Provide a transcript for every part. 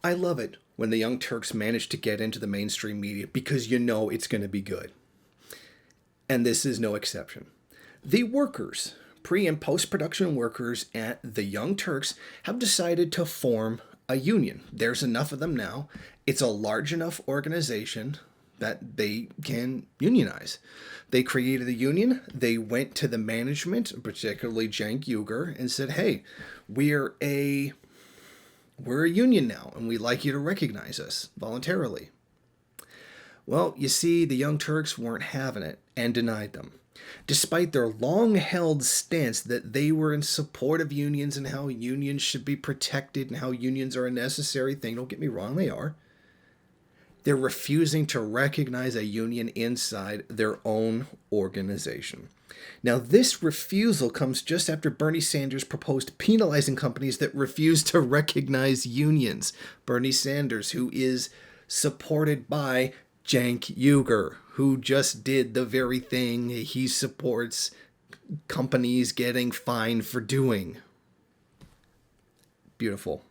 I love it when the Young Turks manage to get into the mainstream media because you know it's going to be good. And this is no exception. The workers, pre and post production workers at the Young Turks, have decided to form a union. There's enough of them now. It's a large enough organization that they can unionize. They created a union. They went to the management, particularly Cenk Uygur, and said, hey, we're a union now, and we'd like you to recognize us voluntarily. Well, you see, the Young Turks weren't having it and denied them, despite their long-held stance that they were in support of unions and how unions should be protected and how unions are a necessary thing. Don't get me wrong, they are. They're refusing to recognize a union inside their own organization. Now, this refusal comes just after Bernie Sanders proposed penalizing companies that refuse to recognize unions. Bernie Sanders, who is supported by Cenk Uygur, who just did the very thing he supports companies getting fined for doing. Beautiful.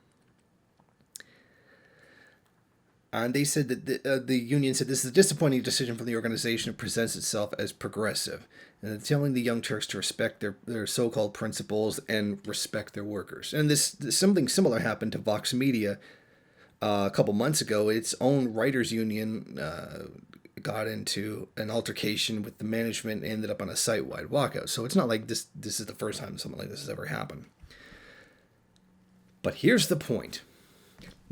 And they said that the union said this is a disappointing decision from the organization. It presents itself as progressive. And it's telling the Young Turks to respect their so-called principles and respect their workers. And something similar happened to Vox Media a couple months ago. Its own writers union got into an altercation with the management and ended up on a site-wide walkout. So it's not like this is the first time something like this has ever happened. But here's the point.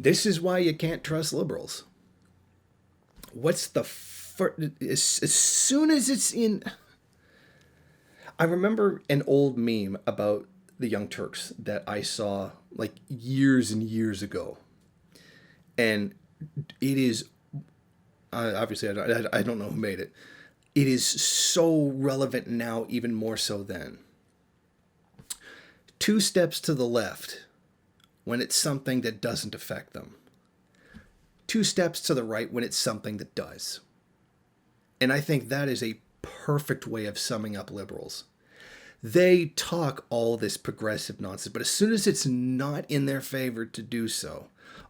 This is why you can't trust liberals. What's the as soon as it's in... I remember an old meme about the Young Turks that I saw like years and years ago. And it is... obviously, I don't know who made it. It is so relevant now, even more so then. 2 steps to the left when it's something that doesn't affect them. 2 steps to the right when it's something that does. And I think that is a perfect way of summing up liberals. They talk all this progressive nonsense, but as soon as it's not in their favor to do so,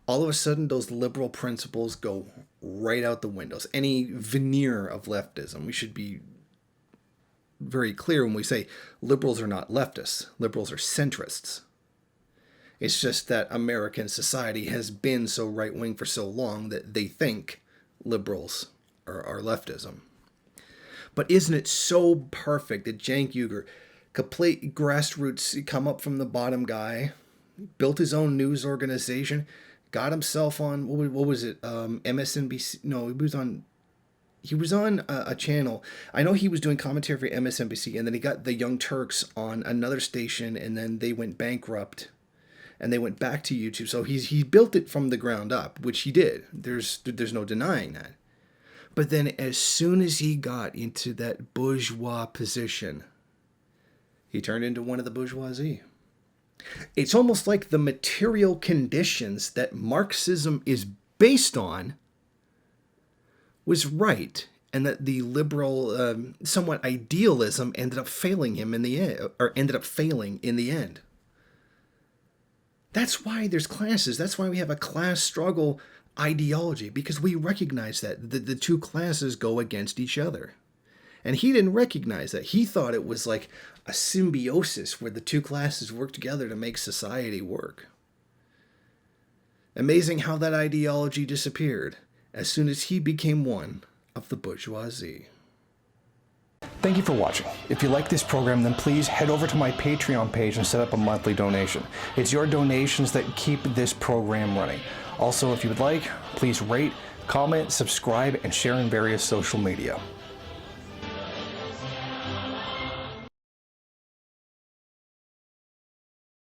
all of a sudden those liberal principles go right out the windows. Any veneer of leftism. We should be very clear when we say liberals are not leftists. Liberals are centrists. It's just that American society has been so right-wing for so long that they think liberals are leftism. But isn't it so perfect that Cenk Uygur, complete grassroots, come up from the bottom guy, built his own news organization, got himself on, what was it, MSNBC? No, he was on a channel. I know he was doing commentary for MSNBC, and then he got the Young Turks on another station, and then they went bankrupt. And they went back to YouTube. So he built it from the ground up, which he did. There's no denying that. But then as soon as he got into that bourgeois position, he turned into one of the bourgeoisie. It's almost like the material conditions that Marxism is based on was right, and that the liberal, somewhat idealism ended up failing him in the end, or ended up failing in the end. That's why there's classes. That's why we have a class struggle ideology, because we recognize that the 2 classes go against each other. And he didn't recognize that. He thought it was like a symbiosis where the 2 classes work together to make society work. Amazing how that ideology disappeared as soon as he became one of the bourgeoisie. Thank you for watching. If you like this program, then please head over to my Patreon page and set up a monthly donation. It's your donations that keep this program running. Also, if you would like, please rate, comment, subscribe, and share in various social media.